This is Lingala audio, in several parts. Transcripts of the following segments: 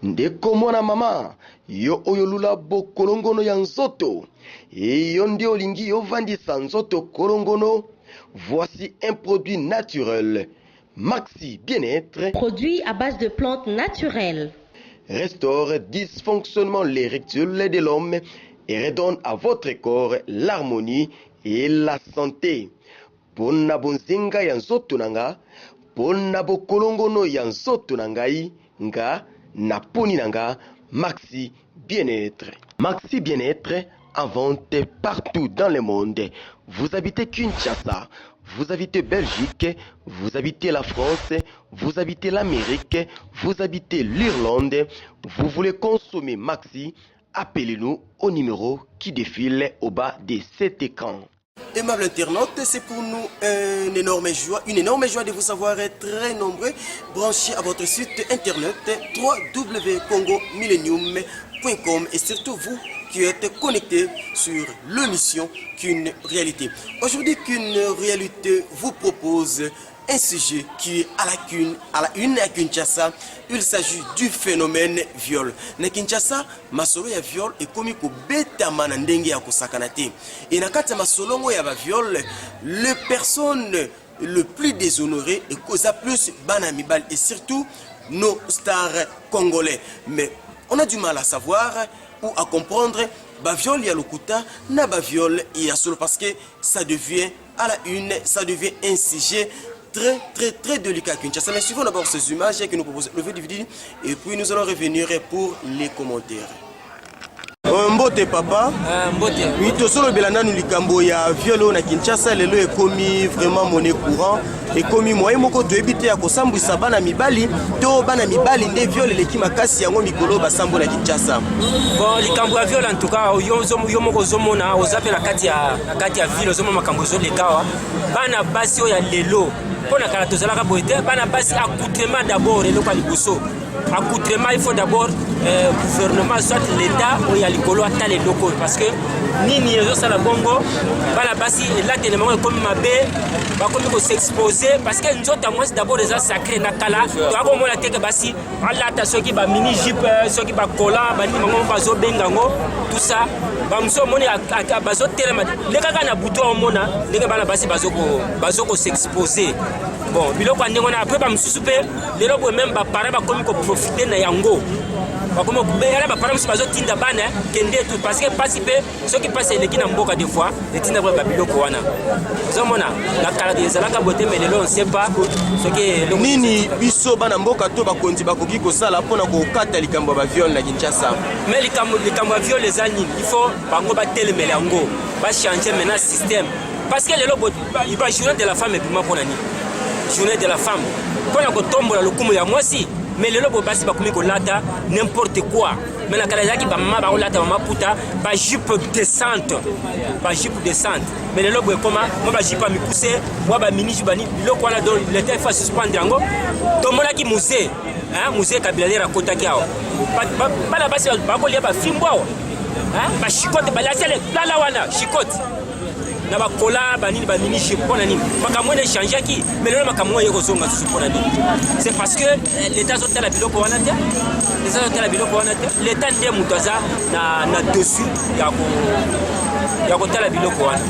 Ndeko mwana mama, yo oyo lula bo kolongono ya nzoto. Et yo nde olingi yo vandisa nzoto kolongono. Voici un produit naturel. Maxi Bien-être. Produit à base de plantes naturelles. Restaure dysfonctionnement l'érectile de l'homme et redonne à votre corps l'harmonie et la santé. Pona bonzinga ya nzoto nanga, pona bo kolongono ya nzoto nangai, nga na poni nanga, Maxi Bien-être. Maxi Bien-être en vente partout dans le monde. Vous habitez Kinshasa, vous habitez Belgique, vous habitez la France, vous habitez l'Amérique, vous habitez l'Irlande, vous voulez consommer Maxi, appelez-nous au numéro qui défile au bas de cet écran. Aimable internaute, c'est pour nous une énorme joie de vous savoir très nombreux branchés à votre site internet www.congomillenium.com et surtout vous qui êtes connectés sur l'émission Qu'une réalité. Aujourd'hui, Qu'une réalité vous propose un sujet qui est à la une à Kinshasa. Il s'agit du phénomène viol. Na Kinshasa, masolo ya viol est comme ko beta manandenge ya kosakanate. Et na kati masolo ya ba viol, les personnes le plus déshonorées et causa plus banamibal et surtout nos stars congolais. Mais on a du mal à savoir ou à comprendre ba viol ya lokuta na ba viol ya solo parce que ça devient à la une, ça devient un sujet très délicat à Kinshasa. Mais suivons d'abord ces images que nous proposons le vidéo et puis nous allons revenir pour les commentaires. Mbote papa, mbote. Oui, to solo belanda nous likambo ya viol na Kinshasa lelo ekomi vraiment monnaie courant ekomi moyen moko to ebite ya kosambwisa bana mibali to bana mibali nde viol leki makasi yango mikolo basambo na Kinshasa. Bon, likambo ya viol en tout cas yo moko zomona ozapela kati ya ville ozoma makambo zo lekawa bana basi o ya lelo pona kala tozalaka boite bana basi accoutrement d'abord eloko liboso. Accoutrement, il faut d'abord gouvernement, soit l'État ou il y a l'écolo à les locaux. Parce que ni ça la bongo, la basi là tellement comme ma baie, comme il faut s'exposer. Parce que nous autres, moi, c'est d'abord des gens sacrés. Nakala, tu as comme la tête basi, Allah, t'as ceux qui va mini jeep, ceux qui va cola, bani mango bazo bengango, tout ça. Bamso moni à bazo tellement. Les gars na bouton mona, les gars na basi bazo ko s'exposer. Bon, biloko andingo na après bamsusupe, les lobos même ba parler ba comme ko profiter na yango. Ba comme ko bela ba parler bazo tinda bana kende tout parce que participer ceux qui passent les qui na mboka des fois, les tinda ba biloko wana. Zomona la kala des alaka boté mais les on sait pas ce que nini biso bana mboka to ba konzi ba koki ko sala pona ko kata likambo ba viol na Kinshasa. Mais likambo viol les années, il faut bango ba telemele yango, ba changer maintenant système parce que les lobos il va journée de la femme et puis moi pour nani. Journée de la femme. Quand on tombe dans le coup, il y a moi aussi. Mais les lobos bassi bakoumi ko lata n'importe quoi. Mais la kalazaki ba mama ba lata mama puta ba jupe descente. Ba jupe descente. Mais les lobos comment moi ba jupe mi pousser, moi ba mini jubani biloko wana dans l'état fa suspendre yango. Tomola ki musée, hein, musée Kabila de raconta kiao. Ba la bassi ba ko lia ba fimbo. Hein? Ba chicote ba la sele la wana chicote. Na ba kola ba nini ba mini jipona nini makamwe na changer ki mais le makamwe yeko zonga susupona nini c'est parce que l'état sont la biloko wana te les autres la biloko wana te l'état ndé mutaza na dessus ya ko tala biloko wana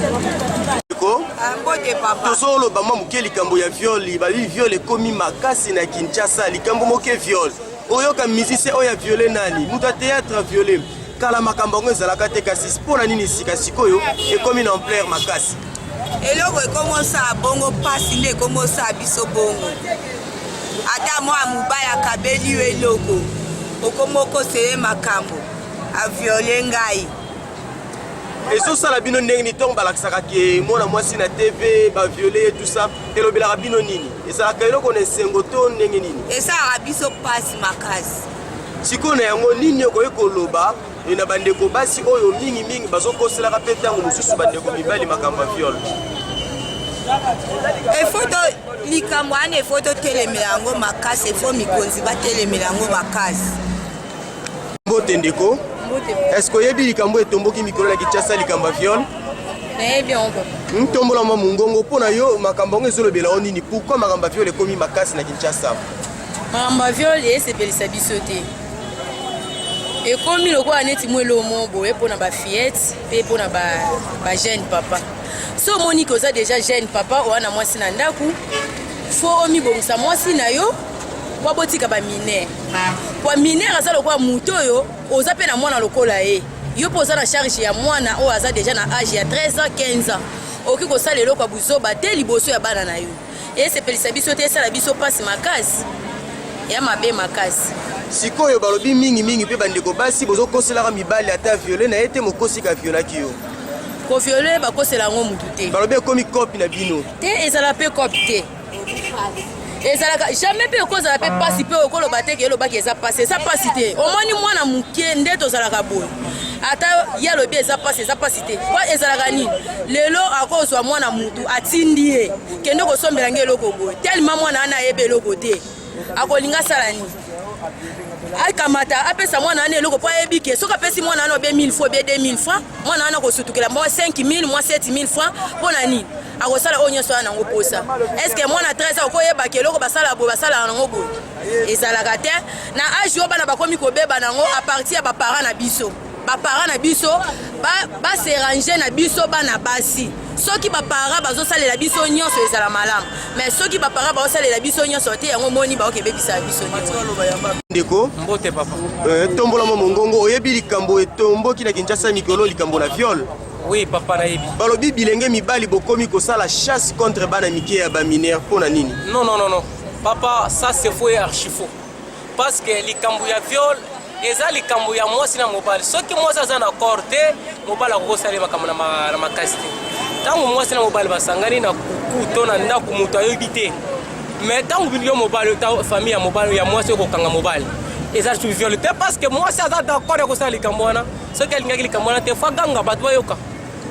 ko mbote papa to solo ba mamu ke likambo ya viol ba viol ekomi makasi na Kinshasa likambo moke viol oyoka musicien oya violer nani muta théâtre violer kala makambo ngo ezalaka te kasi spona nini sikasikoyo ekomi na ampleur makasi eloko ekomosa bongo pasi nde ekomosa biso bongo ata mwa mobala kabeli yo eloko okomoko seye makambo aviole ngai ezosala bino ndenge ni ntongo balakisaka ke mwana mwasi na TV baviole tout ça elobelaka bino nini ezalaka eloko na esengo to ndenge nini esalaka biso pasi makasi sikoyo na yango nini okoki koloba na bandeko basi oyo mingi bazokoselaka mpe ntango mosusu bandeko mibali makambo ya viol efoto likambo wana efoto telemela yango makasi efo mikonzi batelemela yango makasi mbote ndeko est-ce que oyebi likambo etomboki mikolo na Kinshasa likambo ya viol nayebi yango ntombola mwa mungongo mpo na yo makambo yango ezolobela o nini pourquoi makambo ya viol ekomi makasi na Kinshasa makambo ya viol esepelisa biso te Et comme il y a un petit peu de monde pour na ba fillette et pour na ba jeune papa. So Monique oza déjà jeune papa ou ana mwasi na ndaku. Faut omi bongisa mwasi na yo. Wa botika ba mineur. Kwa mineur azalo kwa muto yo oza pe na mwana lokola e. Yo poza na charge ya mwana o aza déjà na âge ya 13 ans 15 ans. Oki ko salelo kwa buzoba te liboso ya bana na yo. Et c'est pelisa biso te sala biso passe makasi. Ya mabe makasi. Sikoyo balobi mingi pe bandeko basi bozo kosela mibali ata violer na ete mokosi ka viola kiyo. Ko violer ba kosela ngo mutu te. Balobi komi copie na bino. Te ezala pe copie te. Ezala jamais pe kozala pe pasi pe okolo bateke lo baki eza passé ça passé te. Omoni mwana mukie ndeto zala ka boy. Ata ya lobi eza passé te. Kwa ezala ka nini? Lelo akozwa mwana mutu atindi ye. Kende ko sombela ngeloko boy. Tellement mwana ana yebe loko te. Akolinga sala ni. Akamata apesa mwana ane eloko po ayebike soki apesi mwana ane obe 1000 francs obe 2000 francs mwana ane akosutukela mwa 5000 mwa 7000 francs mpona nini akosala oyo nyonso wana nango posa eske mwana 13 akoyebaka eloko basala boye basala nango boye ezalaka te na age oyo bana bakomi kobeba nango apartir ya baparent na biso baserange na biso bana basi soki baparent bazosalela biso nyonso ezala malamu mais soki baparent bazosalela biso nyonso te yango moni baokebebisa biso ndeko mbote papa tombola mongongo oyebi likambo etomboki na Kinshasa mikolo likambo na viol. Oui papa nayebi balobi bilenge mibali bokomi kosala chasse contre bana mike ya ba mineur pona nini? Non papa ça c'est faux et archi faux parce que likambo ya viol eza likambo ya mwasi na mobali soki mwasi aza na corte mobali akokosala makambo na makasi te ntango mwasi na mobali basangani na kuku to na ndako moto ayebi te mais ntango bino yo mobali famille ya mobali ya mwasi okokanga mobali eza su viol te parce que mwasi aza d'accord ya kosala likambo wana soki alingaki likambo wana te fa ganga bato bayoka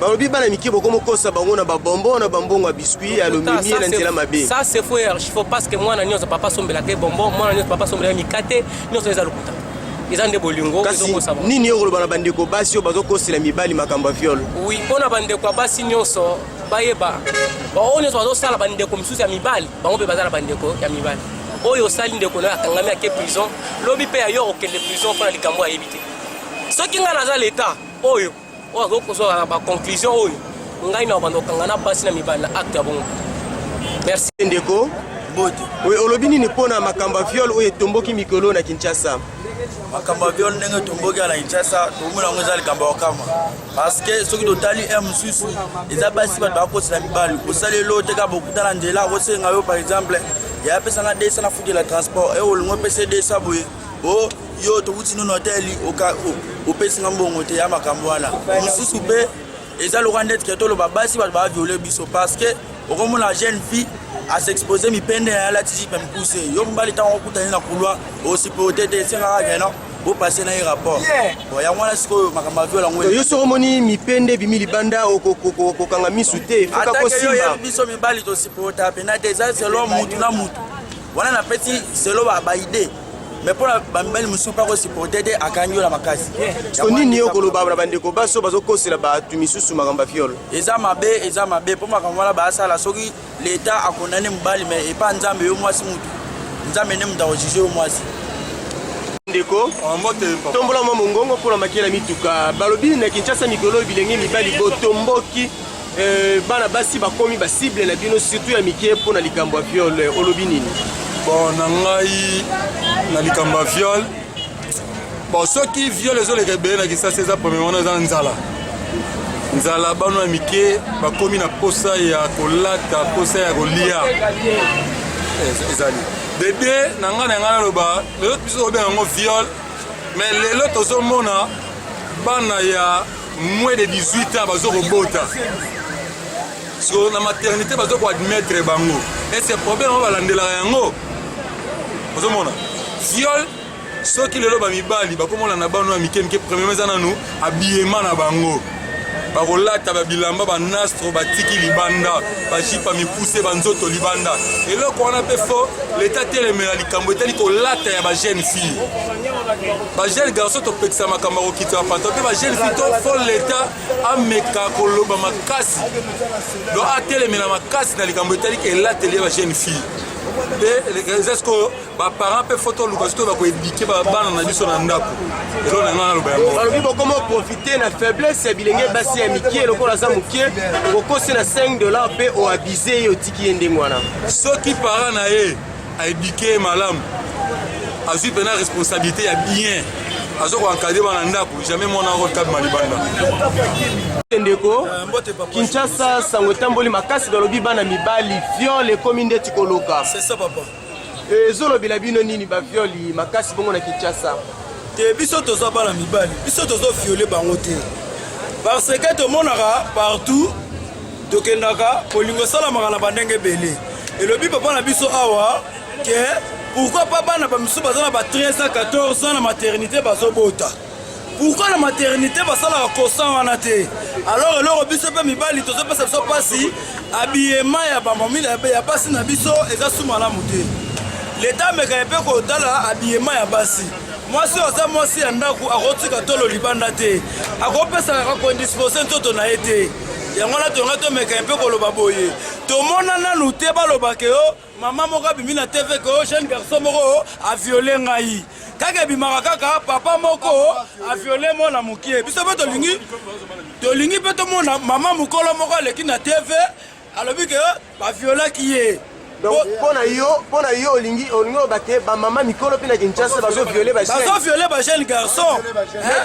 balobi bana mike bokomo kosa bango na babombo na bambongo ya biscuit ya lomimi na nzela mabe. Ça c'est faux et archi faux parce que mwana nyonso papa sombela te bonbon mwana nyonso papa sombela mikate nyonso eza lokuta ezande bolingo ezokosaba nini yo koloba na bandeko basi oyo bazokosela mibali makambo ya viol? Oui mpona bandeko ya basi nyonso bayeba oyo nyonso bazosala bandeko misusu ya mibali bango mpe baza na bandeko ya mibali oyo osali ndeko na akangami ake prison lobi mpe ayo okende prison mpona likambo ayebi te soki ngai naza leta oyo azokozwa na baconclusion oyo ngai na bando okanga na basi na mibali na acte ya bongo. Merci ndeko bote. Oui olobi nini mpona makambo ya viol oyo etomboki mikolo na Kinshasa? Makambo ya viol ndenge etomboki na Kinshasa tomona yango eza likambo ya kama parce que soki totali mosusu eza basi bato bakosela mibali osali elo te kaka bokutana nzela akosenga yo par exemple ya apesanga 200 na futi la transport e olingo opesa 200 boye o yo tokuti nono hoteli opesinga mbongo te ya makambo wana mosusu mpe eza lokola ndeti ke toloba basi bato baviole biso parce que okomona jeune fille asexpose mipende na alatisi pe mpuse yo mbali ntango okutani na kulwa osipote te esengaka kena opase na ye rapport yango wana sikoyo makambo ya viol yango yo soko omoni mipende ebimi libanda okokanga misu te foka kosimba atake biso mibali tosipota pena te eza selo mutu na mutu wana napesi selo baide mais mpona bamibali mosusu mpa kosipote te akangi yo na makasi so nini yo koloba na bandeko baso bazokosela bato misusu makambo ya viol? eza mabe mpo makambo wana basala soki leta akondane mobali mais epa nzambe yo mwasi mutu nzambe nde mutu akojuge yo mwasi ndeko tombola mwa mongongo mpona makela mituka balobi na Kinshasa mikolo bilenge mibali botomboki bana basi bakomi basible na bino surtout ya mike mpona likambo ya viol olobi nini? Bon na ngai na likambo ya viol bon soki viol ezoleka ebele na Kinshasa eza premièrement eza nzala bano ya mike bakomi na posa ya kolata posa ya kolia ezali bebe na ngai naloba lelo biso tobenga yango viol mais lelo tozomona bana ya moins de 18 ans bazokobota so na maternité bazokoadmettre bango et c'est problème oyo balandelaka yango ozomona viol soki lelo bamibali bakomona na bano ya mike premièrement eza nanu habillement na bango bakolata babilamba banastro batiki libanda bajipa mipuse banzoto libanda eloko wana mpe fo leta telemela likambo etali kolata ya bajeune fille bajeune garçon topekisa makambo akokita bapanto mpe bajeune fille to fo leta ameka koloba makasi do atelemela makasi na likambo etali elateli ya bajeune fille est-ce que les parents peuvent photo le costume pour éduquer les bana na biso na ndako elo na ngana loba yango balobi bokoma profiter na faiblesse ya bilenge basi ya mikie lokola za mokie okokosi na $5 mpe oabize ye otiki ye ndenge wana soki parent na ye aéduquer malamu azwi pena responsabilité ya bien azo ko encadrer bana ndako jamais mona ko kabima libanda ndeko Kinshasa sango tamboli makasi balobi bana mibali viol ekomi ndeti koloka c'est ça papa ezolobela bino nini ba violi makasi bongo na Kinshasa te biso toza bana mibali biso tozo violer bango te parce que tomonaka partout tokendaka kolingo salamaka na bandenge belé elobi papa na biso awa ke pourquoi pas bana ba misu bazana ba 13 à 14 ans na maternité bazobota pourquoi la maternité basalaka constant wana te alors eloko biso mpe mibali tozopesa biso mpasi habillement ya bamami ya basi na biso eza su malamu te leta amekaya mpe kotala habillement ya basi mwasi aza mwasi ya ndako akotika tolo libanda te akopesaka kondispose nzoto na ye te yango na tonga tomekaya mpe koloba boye tomona nanu te balobake yo mama moko abimi na tv ke yo jeune garçon moko aviole ngai kaka ebimaka kaka papa moko aviole mwana mokie biso mpe tolingi mpe tomona mama mokolo moko aleki na tv alobi ke baviolaki ye pona yo olingi obate bamama mikolo mpe na Kinshasa bazoviole ba jeune garçon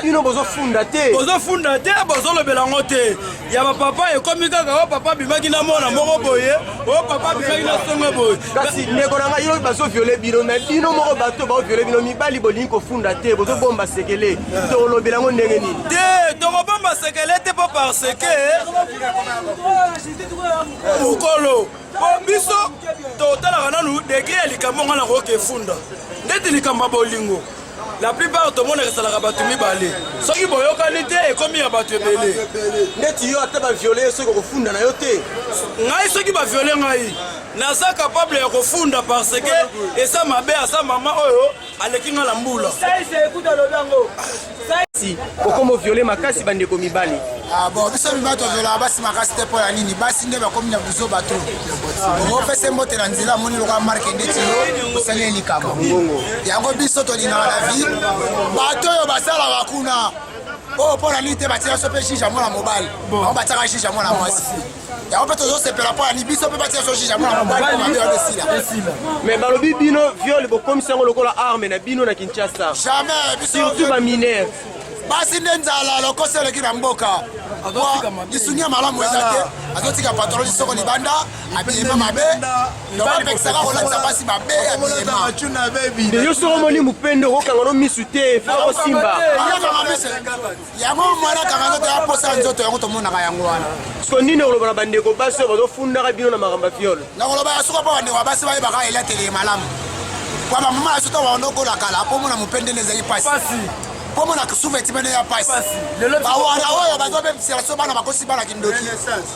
bino bozofunda te bozolobela yango te ya bapapa ekomi kaka o papa bimaki na mwana moko boye o papa bimaki na songo boye kasi ndeko na ngai yo bazoviole bino me bino moko bato baoviole bino mibali bolingi kofunda te bozobomba sekele tolobela yango ndenge nini te tokobomba sekele te mpo parce que mokolo biso totalaka nanu degre ya likambo nga na koyoka efunda ndeti likambo ya bolingo la plupart tomonaka esalaka bato mibale soki boyokani te ekomi ya bato ebele ndeti yo ata baviole soki okofunda na yo te ngai soki baviole ngai naza capable ya kofunda parce que esa mabe asa mama oyo aleki nga na mbula okoma oviole makasi bandeko mibali bon biso mibali toviolaka basi makasi te mpo ya nini basi nde bakomi na buzo bato okopesa mbote na nzela amoni lokola marke ndeti yo osali ye likambo yango biso tolingaka na vie bato oyo basalaka kuna oyo mpo na nini te batia so mpe shija mwana mobali bango batiaka shija mwana mwasi yango mpe tozosepela mpo na nini biso mpe batia so shija mwana mobali mpo mabe yodesila me balobi bino viole bokomisi yango lokola arme na bino na Kinshasa jamais surtout baminere basi nde nzala lokosi eleki na mboka lisunia malamu eza te azotika patroli soko libanda abiyema mabe nobali pekisaka kolatisa basi mabe abiyema yo soko omoni mopende okokanga no misu te faka kosimba yango mwana kanga nzoto ya posa nzoto yango tomonaka yango wana siko nini okoloba na bandeko basi oyo bazofundaka bino na makambo ya viole nakoloba ya suka mpo bandeko ya basi bayebaka elatele malamu kwa bamama ya soto baondokola kala mpo mona mopende nde ezali pasi mpo mona souveti mene ya pasi bawana oyo bazobebisela so bana bakosi bana kindoki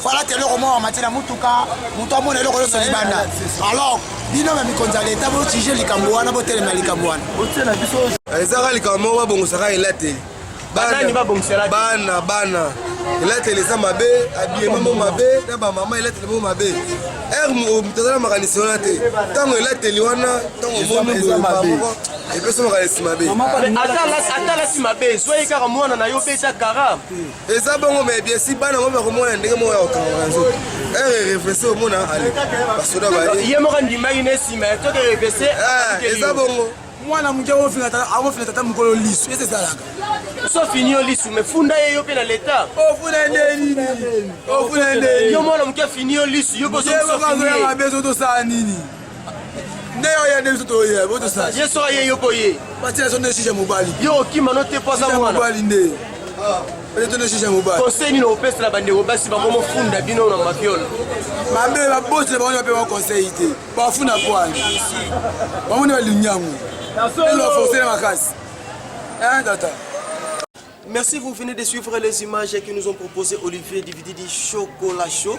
fala te eloko moko bamati na mutuka moto amona eloko nyonso libanda alors bino na mikonzi ya leta botige likambo wana botelema likambo wana ezaka likambo moko babongosaka elateli bana elateli eza mabe abiema mo mabe na bamama elateli mo mabe tozala makanisi wana te ntango elateli wana ntango moko epesa makanisi mabe ata lasi mabe ezwai kaka mwana na yo mpe eza kara eza bongo me biesi bana ngo bakomona ndenge moko ya kokanga na nzoto reflexi omona ale basoda baye ye moko ndimaki na nsima toke reflexi eza bongo mwana moke akofinga tata mokolo lisu ese ezalaka so fini yo lisu me funda ye yo mpe na leta ofuna ndenini ofuna ndeni yo mwana moke afini yo lisu yo kozozoyanga beso tosala nini nde oya nde biso toya botosala ye soka ye yo mpo ye batia so nde shisha mobali yo okima no te poza mwana mobali nde tonde shisha mobali conseil nini opesela bandeko basi bakomofunda bino na maviole mabe babotela bango mpe baconseil te bafunda pwani bamoni balinyango elofosele makasi tata. Merci, vous venez de suivre les images que nous ont proposé Olivier Divididi Chocolat Show.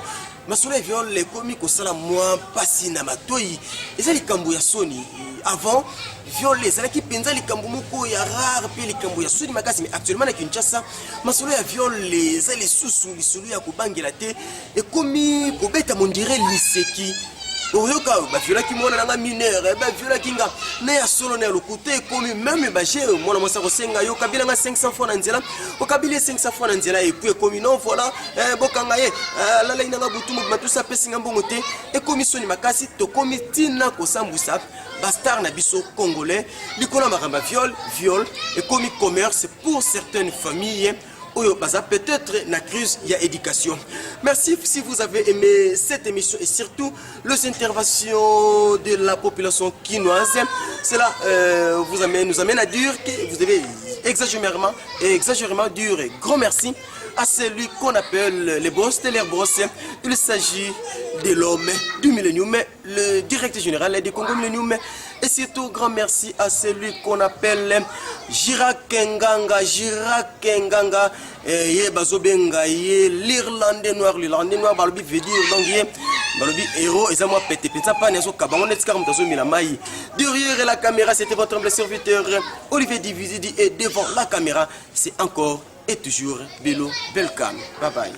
Masole viol les comiques au salam moi passi na matoi. Et les kambu ya Sony avant viol les qui penza les kambu moko ya rare puis les kambu ya Sony makasi mais actuellement na Kinshasa masole ya viol les sous les sulu ya kubangela te et komi kobeta mon dirait liseki oyoka baviolaki mwana nanga minere baviolaki nga na ya solo na ya lokuta ekomi meme baje mwana mwasi akosenga yo okabilanga 500 fois na nzela okabili 500 fois na nzela epu ekomi non voilà bokanga ye alalai nanga butu mobima tusi apesinga mbongo te ekomi soni makasi tokomi ntina kosambwisa bastar na biso congolais likolo ya makambo ya viol ekomi commerce pour certaines familles. Peut-être la crise de l'éducation. Merci si vous avez aimé cette émission et surtout les interventions de la population quinoise. Cela nous amène à dire que vous avez exagérément dire grand merci à celui qu'on appelle les boss de l'air boss. Il s'agit de l'homme du millénium, le directeur général du Congo Millennium. Et surtout, grand merci à celui qu'on appelle Jirac Nganga, l'Irlandais noir, Balobi veut dire, donc, Balobi héros, et ça m'a pété, ça pas n'est-ce pas, on est carrément dans la maille. Derrière la caméra, c'était votre humble serviteur, Olivier Divizidi, et devant la caméra, c'est encore et toujours Bello Belkam. Bye bye.